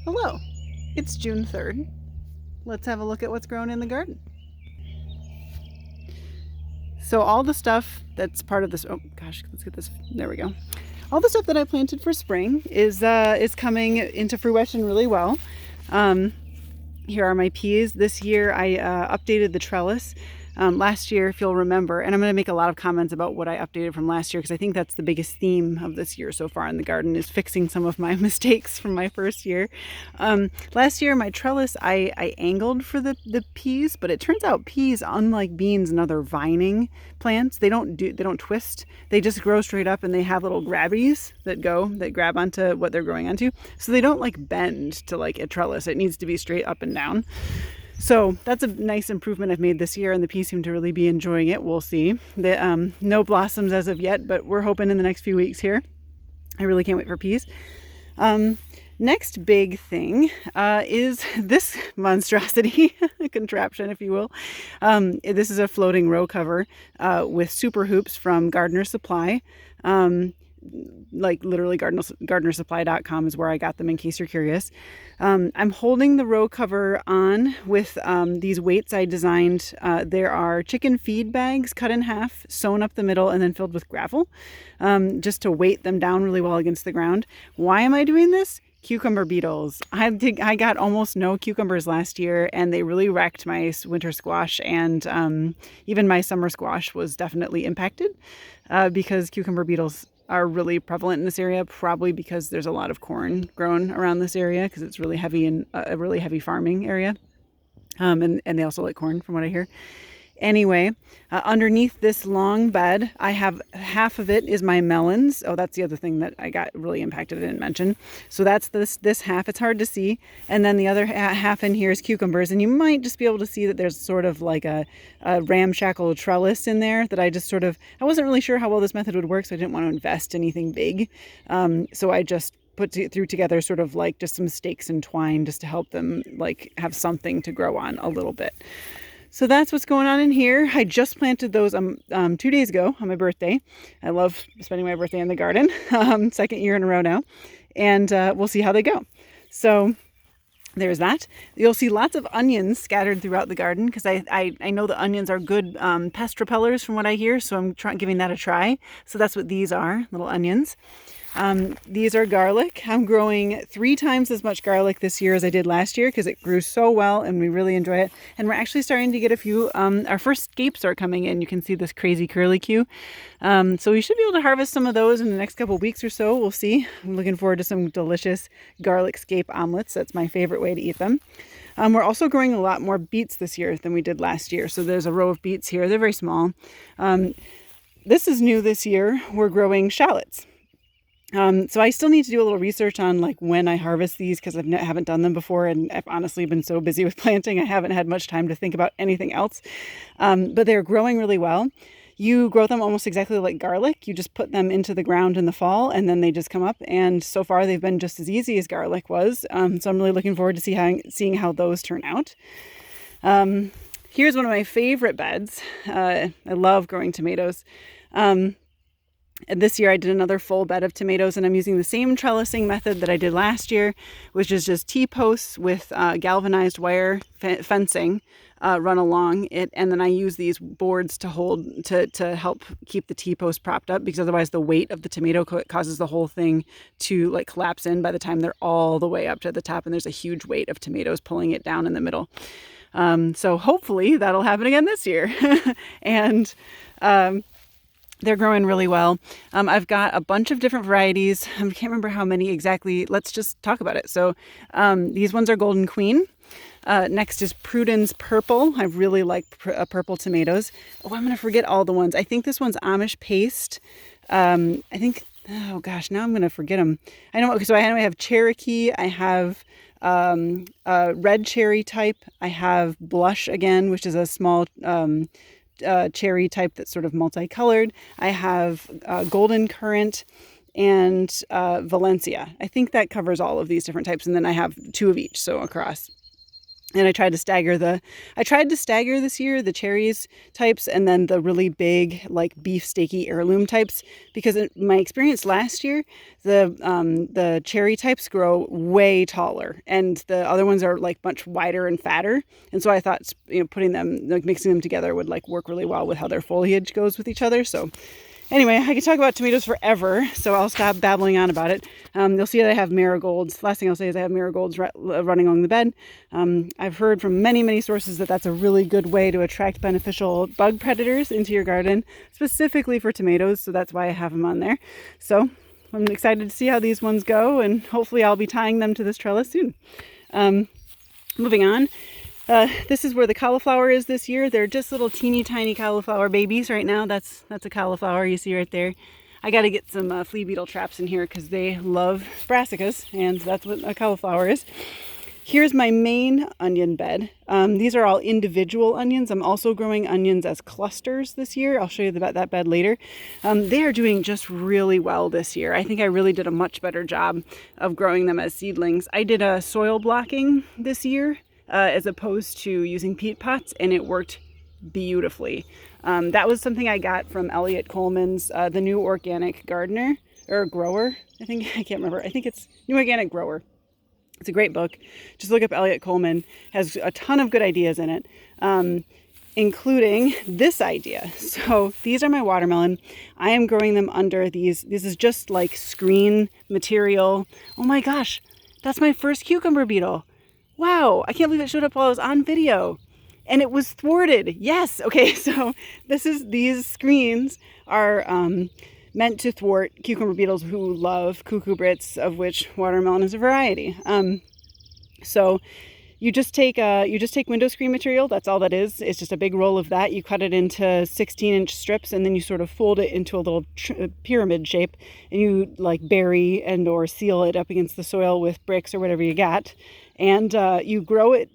Hello, it's June 3rd. Let's have a look at what's grown in the garden. So all the stuff that's part of this, oh gosh, let's get this, there we go. All the stuff that I planted for spring is coming into fruition really well. Um, Here are my peas. This year I updated the trellis. Last year, if you'll remember, and I'm going to make a lot of comments about what I updated from last year because I think that's the biggest theme of this year so far in the garden is fixing some of my mistakes from my first year. Last year, my trellis, I angled for the peas, but it turns out peas, unlike beans and other vining plants, they don't twist. They just grow straight up, and they have little grabbies that grab onto what they're growing onto. So they don't like bend to like a trellis. It needs to be straight up and down. So that's a nice improvement I've made this year, and the peas seem to really be enjoying it. We'll see. No blossoms as of yet, but we're hoping in the next few weeks here. I really can't wait for peas. Next big thing is this monstrosity, contraption, if you will. This is a floating row cover with super hoops from Gardener Supply. Like literally gardenersupply.com is where I got them in case you're curious. I'm holding the row cover on with these weights I designed. There are chicken feed bags cut in half, sewn up the middle, and then filled with gravel just to weight them down really well against the ground. Why am I doing this? Cucumber beetles. I got almost no cucumbers last year, and they really wrecked my winter squash, and even my summer squash was definitely impacted because cucumber beetles are really prevalent in this area, probably because there's a lot of corn grown around this area because it's really heavy and a really heavy farming area. And they also like corn from what I hear. Anyway, underneath this long bed, I have half of it is my melons. Oh, that's the other thing that I got really impacted I didn't mention. So that's this half. It's hard to see. And then the other half in here is cucumbers. And you might just be able to see that there's sort of like a ramshackle trellis in there that I wasn't really sure how well this method would work, so I didn't want to invest anything big. So I just threw together sort of like just some stakes and twine just to help them like have something to grow on a little bit. So that's what's going on in here. I just planted those 2 days ago on my birthday. I love spending my birthday in the garden, second year in a row now. And we'll see how they go. So there's that. You'll see lots of onions scattered throughout the garden because I know the onions are good pest repellers from what I hear. So I'm giving that a try. So that's what these are, little onions. These are garlic. I'm growing 3 times as much garlic this year as I did last year because it grew so well and we really enjoy it. And we're actually starting to get a few, our first scapes are coming in. You can see this crazy curlicue. So we should be able to harvest some of those in the next couple weeks or so. We'll see. I'm looking forward to some delicious garlic scape omelets. That's my favorite way to eat them. We're also growing a lot more beets this year than we did last year. So there's a row of beets here. They're very small. This is new this year. We're growing shallots. So I still need to do a little research on like when I harvest these because I haven't done them before, and I've honestly been so busy with planting I haven't had much time to think about anything else. But they're growing really well. You grow them almost exactly like garlic. You just put them into the ground in the fall and then they just come up. And so far they've been just as easy as garlic was. So I'm really looking forward to seeing how those turn out. Here's one of my favorite beds. I love growing tomatoes. And this year I did another full bed of tomatoes, and I'm using the same trellising method that I did last year, which is just T-posts with galvanized wire fencing run along it. And then I use these boards to help keep the T-post propped up because otherwise the weight of the tomato causes the whole thing to like collapse in by the time they're all the way up to the top. And there's a huge weight of tomatoes pulling it down in the middle. So hopefully that'll happen again this year. And they're growing really well. I've got a bunch of different varieties. I can't remember how many exactly. Let's just talk about it. So these ones are Golden Queen. Next is Prudence Purple. I really like purple tomatoes. Oh, I'm going to forget all the ones. I think this one's Amish Paste. I think, oh gosh, now I'm going to forget them. I know, okay, so I have Cherokee. I have red cherry type. I have Blush again, which is a small cherry type that's sort of multicolored. I have Golden Currant and Valencia. I think that covers all of these different types. And then I have 2 of each, so across. And I tried to stagger this year the cherries types and then the really big like beefsteaky heirloom types, because in my experience last year, the cherry types grow way taller and the other ones are like much wider and fatter. And so I thought, putting them, like mixing them together would like work really well with how their foliage goes with each other. So anyway, I could talk about tomatoes forever, so I'll stop babbling on about it. You'll see that I have marigolds. Last thing I'll say is I have marigolds running along the bed. I've heard from many, many sources that that's a really good way to attract beneficial bug predators into your garden, specifically for tomatoes, so that's why I have them on there. So I'm excited to see how these ones go, and hopefully I'll be tying them to this trellis soon. Moving on. This is where the cauliflower is this year. They're just little teeny tiny cauliflower babies right now. That's a cauliflower you see right there. I got to get some flea beetle traps in here because they love brassicas, and that's what a cauliflower is. Here's my main onion bed. These are all individual onions. I'm also growing onions as clusters this year. I'll show you that bed later. They are doing just really well this year. I think I really did a much better job of growing them as seedlings. I did a soil blocking this year, as opposed to using peat pots, and it worked beautifully. That was something I got from Eliot Coleman's The New Organic Gardener, or Grower. I can't remember. I think it's New Organic Grower. It's a great book. Just look up Eliot Coleman. Has a ton of good ideas in it, including this idea. So these are my watermelon. I am growing them under these. This is just like screen material. Oh my gosh, that's my first cucumber beetle. Wow, I can't believe it showed up while I was on video. And it was thwarted. Yes. Okay, so these screens are meant to thwart cucumber beetles who love cucurbits, of which watermelon is a variety. So you just take window screen material. That's all that is. It's just a big roll of that. You cut it into 16-inch strips, and then you sort of fold it into a little pyramid shape, and you like bury and or seal it up against the soil with bricks or whatever you got. And you grow it.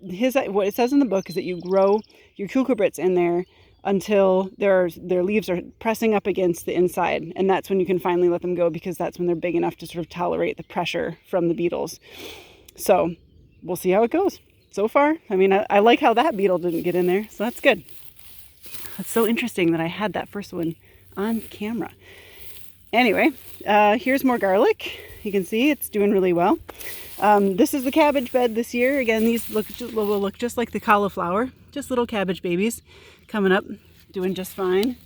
What it says in the book is that you grow your cucurbits in there until their leaves are pressing up against the inside. And that's when you can finally let them go, because that's when they're big enough to sort of tolerate the pressure from the beetles. So we'll see how it goes. So far, I mean, I like how that beetle didn't get in there. So that's good. It's so interesting that I had that first one on camera. Anyway, here's more garlic. You can see it's doing really well. This is the cabbage bed this year. Again, these will look just like the cauliflower, just little cabbage babies coming up, doing just fine.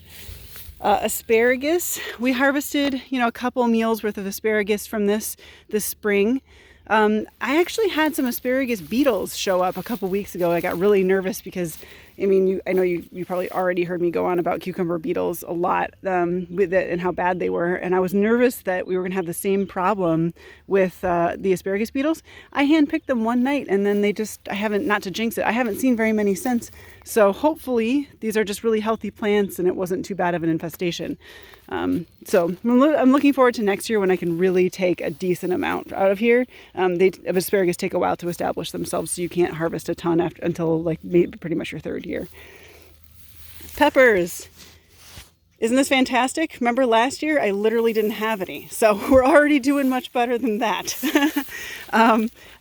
Asparagus, we harvested, a couple meals worth of asparagus from this spring. I actually had some asparagus beetles show up a couple weeks ago. I got really nervous because, I know you probably already heard me go on about cucumber beetles a lot with it and how bad they were. And I was nervous that we were going to have the same problem with the asparagus beetles. I handpicked them one night, and then not to jinx it, I haven't seen very many since. So hopefully these are just really healthy plants and it wasn't too bad of an infestation. So I'm looking forward to next year when I can really take a decent amount out of here. Asparagus take a while to establish themselves, so you can't harvest a ton until like maybe pretty much your third year. Peppers. Isn't this fantastic? Remember last year I literally didn't have any, so we're already doing much better than that.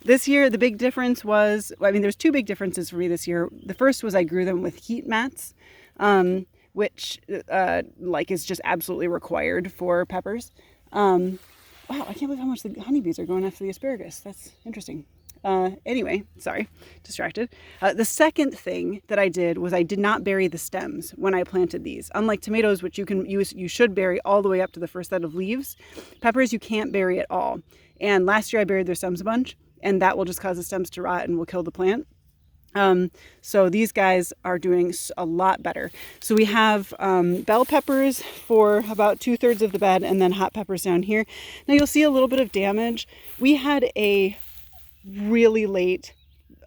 This year the big difference was, there's two big differences for me this year. The first was I grew them with heat mats, which is just absolutely required for peppers. Wow, I can't believe how much the honeybees are going after the asparagus. That's interesting. Anyway, sorry, distracted. The second thing that I did was I did not bury the stems when I planted these. Unlike tomatoes, which you should bury all the way up to the first set of leaves, peppers you can't bury at all. And last year I buried their stems a bunch, and that will just cause the stems to rot and will kill the plant. So these guys are doing a lot better. So we have bell peppers for about 2/3 of the bed, and then hot peppers down here. Now you'll see a little bit of damage. We had a really late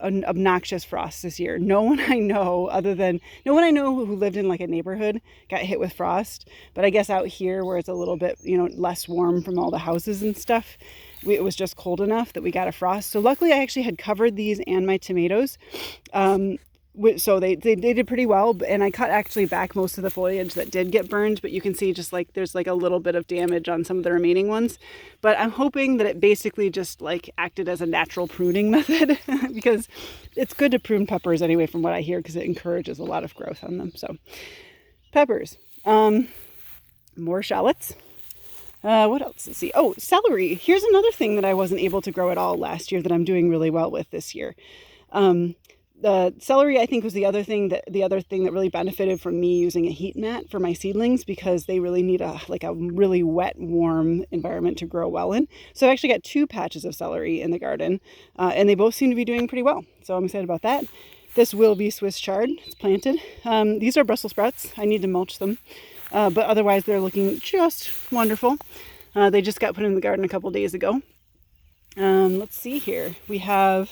obnoxious frost this year. No one I know who lived in like a neighborhood got hit with frost, but I guess out here where it's a little bit less warm from all the houses and stuff, it was just cold enough that we got a frost. So luckily I actually had covered these and my tomatoes So they did pretty well, and I cut actually back most of the foliage that did get burned, but you can see just like there's like a little bit of damage on some of the remaining ones. But I'm hoping that it basically just like acted as a natural pruning method because it's good to prune peppers anyway, from what I hear, because it encourages a lot of growth on them. So peppers, more shallots. What else? Let's see. Oh, celery. Here's another thing that I wasn't able to grow at all last year that I'm doing really well with this year. The celery, I think, was the other thing that really benefited from me using a heat mat for my seedlings, because they really need a really wet, warm environment to grow well in. So I actually got 2 patches of celery in the garden, and they both seem to be doing pretty well. So I'm excited about that. This will be Swiss chard. It's planted. These are Brussels sprouts. I need to mulch them, but otherwise they're looking just wonderful. They just got put in the garden a couple days ago. Let's see here. We have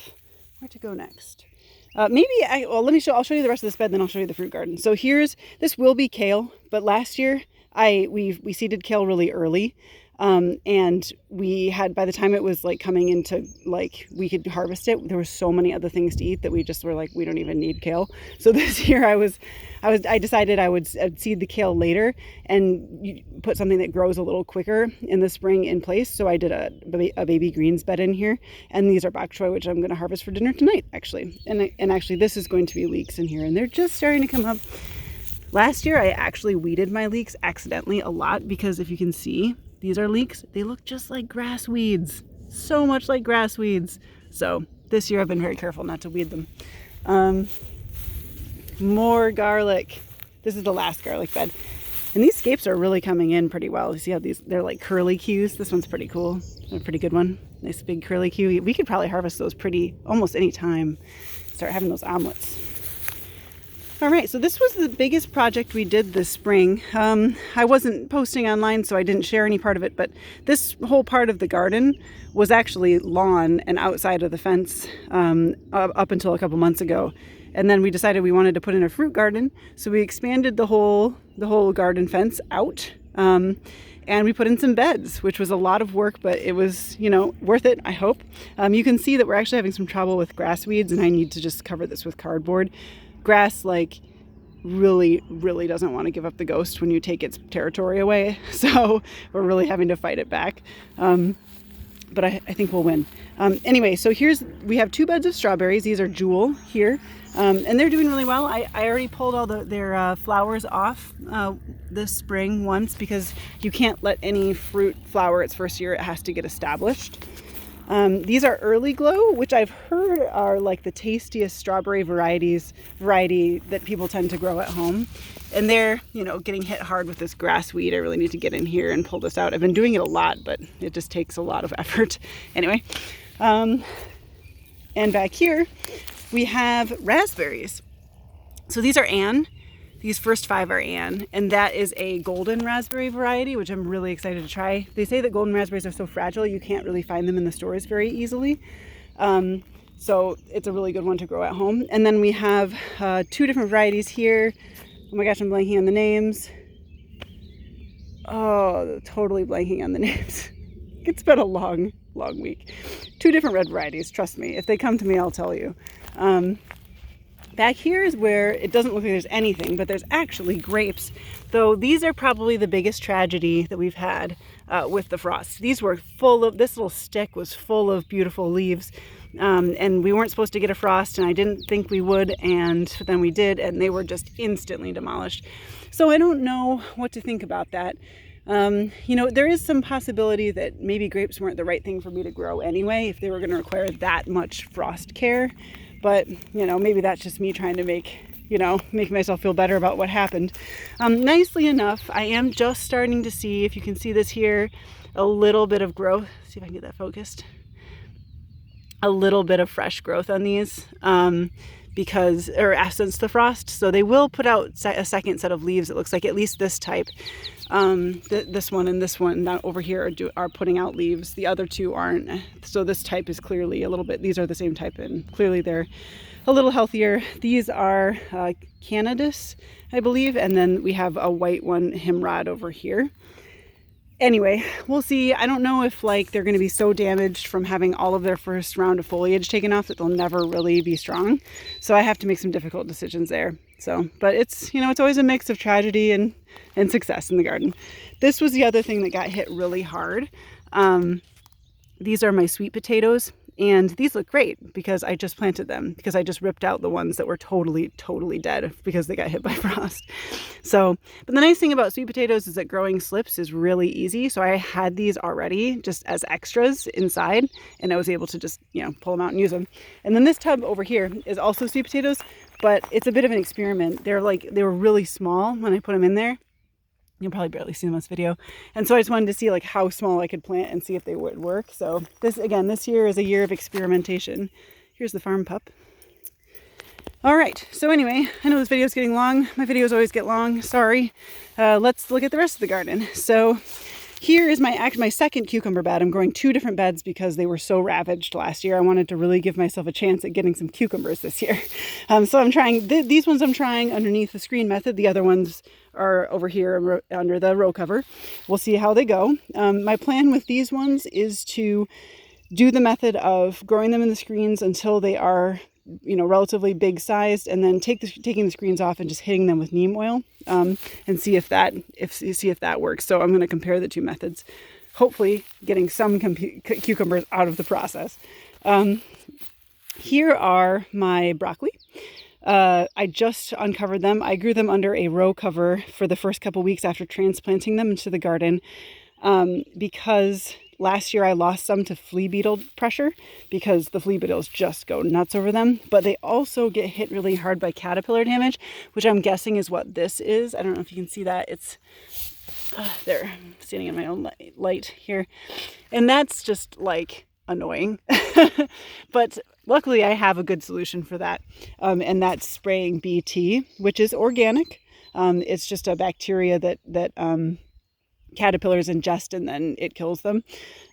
where to go next. I'll show you the rest of this bed, then I'll show you the fruit garden. So this will be kale, but last year we seeded kale really early. And we had, by the time it was like coming into like we could harvest it, there were so many other things to eat that we just were like, we don't even need kale. So this year I decided I would seed the kale later and put something that grows a little quicker in the spring in place. So I did a baby greens bed in here, and these are bok choy, which I'm going to harvest for dinner tonight, actually. And actually this is going to be leeks in here, and they're just starting to come up. Last year I actually weeded my leeks accidentally a lot, because if you can see, these are leeks. They look just like grass weeds, so much like grass weeds. So this year I've been very careful not to weed them. More garlic. This is the last garlic bed. And these scapes are really coming in pretty well. You see how they're like curly cues. This one's pretty cool. A pretty good one. Nice big curly cue. We could probably harvest those almost any time. Start having those omelets. All right, so this was the biggest project we did this spring. I wasn't posting online, so I didn't share any part of it, but this whole part of the garden was actually lawn and outside of the fence up until a couple months ago. And then we decided we wanted to put in a fruit garden, so we expanded the whole garden fence out, and we put in some beds, which was a lot of work, but it was, worth it, I hope. You can see that we're actually having some trouble with grass weeds, and I need to just cover this with cardboard. Grass really doesn't want to give up the ghost when you take its territory away, so we're really having to fight it back, but I think we'll win. Anyway, so we have 2 beds of strawberries. These are Jewel here, and they're doing really well. I already pulled all their flowers off this spring once, because you can't let any fruit flower its first year. It has to get established. These are Early Glow, which I've heard are like the tastiest strawberry variety that people tend to grow at home. And they're, getting hit hard with this grass weed. I really need to get in here and pull this out. I've been doing it a lot, but it just takes a lot of effort. Anyway, and back here we have raspberries. So these are Anne. These first 5 are Anne, and that is a golden raspberry variety, which I'm really excited to try. They say that golden raspberries are so fragile you can't really find them in the stores very easily. So it's a really good one to grow at home. And then we have 2 different varieties here. Oh my gosh, I'm blanking on the names. Oh, totally blanking on the names. It's been a long week. 2 different red varieties, trust me. If they come to me, I'll tell you. Back here is where it doesn't look like there's anything, but there's actually grapes. Though these are probably the biggest tragedy that we've had with the frost. These were this little stick was full of beautiful leaves. And we weren't supposed to get a frost, and I didn't think we would, and then we did, and they were just instantly demolished. So I don't know what to think about that. There is some possibility that maybe grapes weren't the right thing for me to grow anyway, if they were going to require that much frost care. But, maybe that's just me trying to make myself feel better about what happened. Nicely enough, I am just starting to see, if you can see this here, a little bit of growth. See if I can get that focused. A little bit of fresh growth on these since the frost. So they will put out a second set of leaves, it looks like, at least this type. This one and this one over here are putting out leaves. The other 2 aren't. So this type is clearly a little bit, these are the same type, and clearly they're a little healthier. These are Canadus, I believe. And then we have a white one, Himrod, over here. Anyway, we'll see. I don't know if like they're going to be so damaged from having all of their first round of foliage taken off that they'll never really be strong. So I have to make some difficult decisions there. So, but it's, you know, it's always a mix of tragedy and success in the garden. This was the other thing that got hit really hard. These are my sweet potatoes, and these look great because I just planted them, because I just ripped out the ones that were totally dead because they got hit by frost. So, but the nice thing about sweet potatoes is that growing slips is really easy. So I had these already just as extras inside, and I was able to just, you know, pull them out and use them. And then this tub over here is also sweet potatoes, but it's a bit of an experiment. They were really small when I put them in there. You'll probably barely see them on this video. And so I just wanted to see like how small I could plant and see if they would work. So this year is a year of experimentation. Here's the farm pup. All right, so anyway, I know this video is getting long. My videos always get long, sorry. Let's look at the rest of the garden. So here is my second cucumber bed. I'm growing 2 different beds because they were so ravaged last year. I wanted to really give myself a chance at getting some cucumbers this year. So I'm trying, these ones I'm trying underneath the screen method. The other ones are over here under the row cover. We'll see how they go. My plan with these ones is to do the method of growing them in the screens until they are, you know, relatively big sized, and then taking the screens off and just hitting them with neem oil, and see if that works. So I'm going to compare the 2 methods, hopefully getting some cucumbers out of the process. Here are my broccoli. I just uncovered them. I grew them under a row cover for the first couple weeks after transplanting them into the garden, because last year I lost some to flea beetle pressure, because the flea beetles just go nuts over them. But they also get hit really hard by caterpillar damage, which I'm guessing is what this is. I don't know if you can see that. It's there, I'm standing in my own light here. And that's just like annoying. But luckily I have a good solution for that. And that's spraying BT, which is organic. It's just a bacteria that caterpillars ingest, and then it kills them.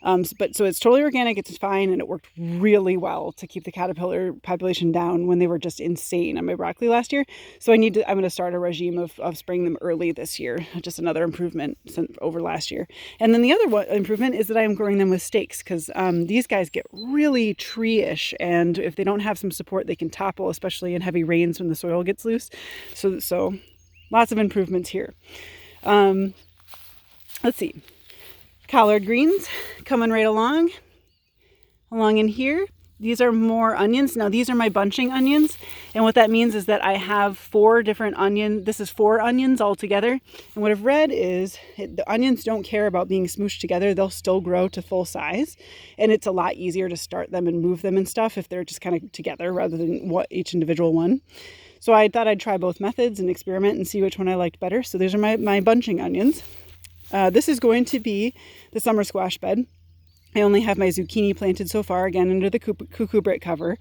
So it's totally organic, it's fine, and it worked really well to keep the caterpillar population down when they were just insane on my broccoli last year. So I'm going to start a regime of spraying them early this year, just another improvement over last year. And then the other improvement is that I'm growing them with stakes, because these guys get really tree-ish, and if they don't have some support, they can topple, especially in heavy rains when the soil gets loose. So lots of improvements here. Let's see, collard greens coming right along in here. These are more onions. Now these are my bunching onions. And what that means is that I have 4 different onions. This is 4 onions all together. And what I've read is the onions don't care about being smooshed together. They'll still grow to full size. And it's a lot easier to start them and move them and stuff if they're just kind of together rather than each individual one. So I thought I'd try both methods and experiment and see which one I liked better. So these are my bunching onions. This is going to be the summer squash bed. I only have my zucchini planted so far, again under the cucurbit cover.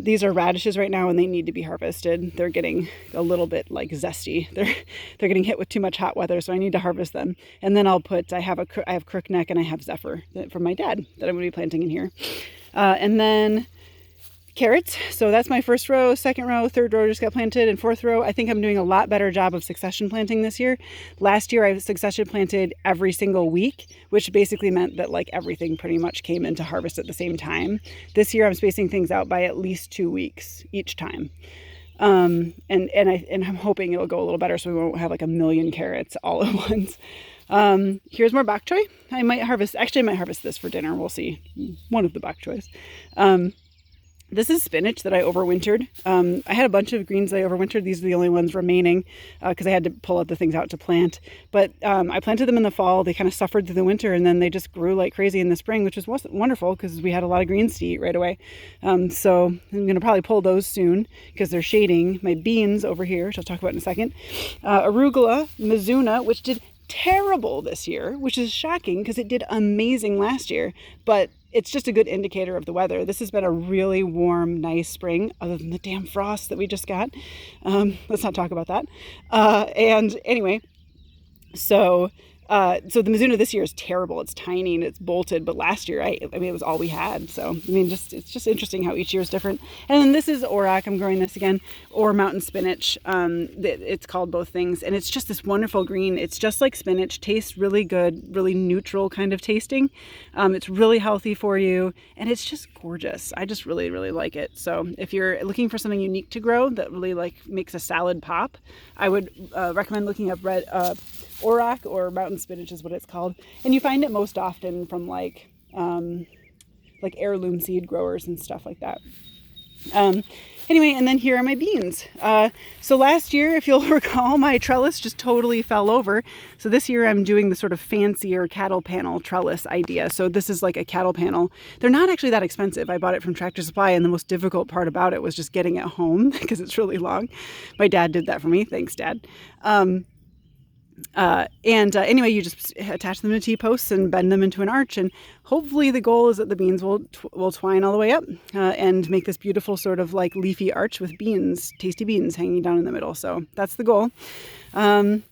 These are radishes right now, and they need to be harvested. They're getting a little bit like zesty. They're getting hit with too much hot weather, so I need to harvest them. And then I have crookneck and I have zephyr from my dad that I'm going to be planting in here. And then carrots. So that's my first row, second row, third row just got planted, and fourth row. I think I'm doing a lot better job of succession planting this year. Last year I succession planted every single week, which basically meant that like everything pretty much came into harvest at the same time. This year I'm spacing things out by at least 2 weeks each time. And I'm hoping it'll go a little better so we won't have like a million carrots all at once. Here's more bok choy. I might harvest this for dinner. We'll see. One of the bok choys. This is spinach that I overwintered. I had a bunch of greens that I overwintered. These are the only ones remaining because I had to pull out the things out to plant. But I planted them in the fall. They kind of suffered through the winter, and then they just grew like crazy in the spring, which was wonderful because we had a lot of greens to eat right away. So I'm going to probably pull those soon because they're shading my beans over here, which I'll talk about in a second. Arugula, Mizuna, which did terrible this year, which is shocking because it did amazing last year, but it's just a good indicator of the weather. This has been a really warm, nice spring, other than the damn frost that we just got. Let's not talk about that. And anyway, so So the Mizuna this year is terrible. It's tiny and it's bolted, but last year, I mean, it was all we had. So, I mean, it's just interesting how each year is different. And then this is Auroch. I'm growing this again, or mountain spinach. It's called both things. And it's just this wonderful green. It's just like spinach, tastes really good, really neutral kind of tasting. It's really healthy for you, and it's just gorgeous. I just really, really like it. So if you're looking for something unique to grow that really like makes a salad pop, I would recommend looking up Auroch, or mountain spinach is what it's called. And you find it most often from like heirloom seed growers and stuff like that. Anyway, and then here are my beans. So last year, if you'll recall, my trellis just totally fell over. So this year I'm doing the sort of fancier cattle panel trellis idea. So this is like a cattle panel. They're not actually that expensive. I bought it from Tractor Supply, and the most difficult part about it was just getting it home because it's really long. My dad did that for me. Thanks, Dad. Anyway, you just attach them to T-posts and bend them into an arch, and hopefully the goal is that the beans will twine all the way up and make this beautiful sort of like leafy arch with beans, tasty beans hanging down in the middle. So that's the goal. The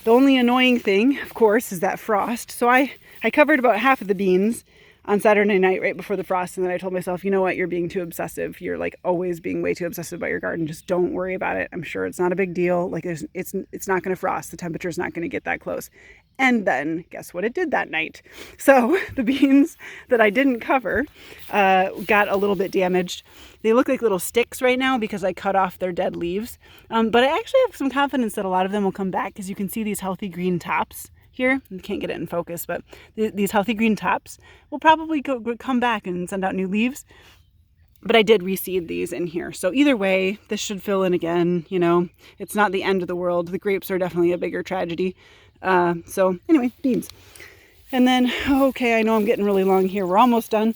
only annoying thing, of course, is that frost. So I covered about half of the beans on Saturday night right before the frost, and then I told myself, you know what, you're being too obsessive. You're like always being way too obsessive about your garden. Just don't worry about it. I'm sure it's not a big deal. Like it's not going to frost. The temperature's not going to get that close. And then guess what it did that night? So the beans that I didn't cover got a little bit damaged. They look like little sticks right now because I cut off their dead leaves. But I actually have some confidence that a lot of them will come back, because you can see these healthy green tops here. You can't get it in focus, but these healthy green tops will probably come back and send out new leaves. But I did reseed these in here. So either way, this should fill in again. You know, it's not the end of the world. The grapes are definitely a bigger tragedy. So anyway, beans. And then, okay, I know I'm getting really long here. We're almost done.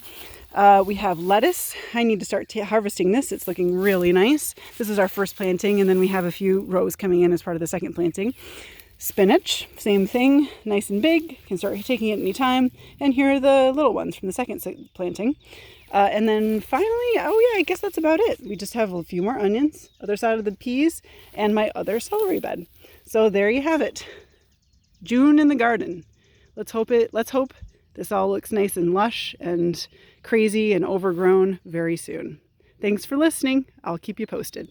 We have lettuce. I need to start harvesting this. It's looking really nice. This is our first planting, and then we have a few rows coming in as part of the second planting. Spinach, same thing, nice and big, can start taking it anytime. And here are the little ones from the second planting. And then finally, oh yeah, I guess that's about it. We just have a few more onions, other side of the peas, and my other celery bed. So there you have it. June in the garden. Let's hope this all looks nice and lush and crazy and overgrown very soon. Thanks for listening. I'll keep you posted.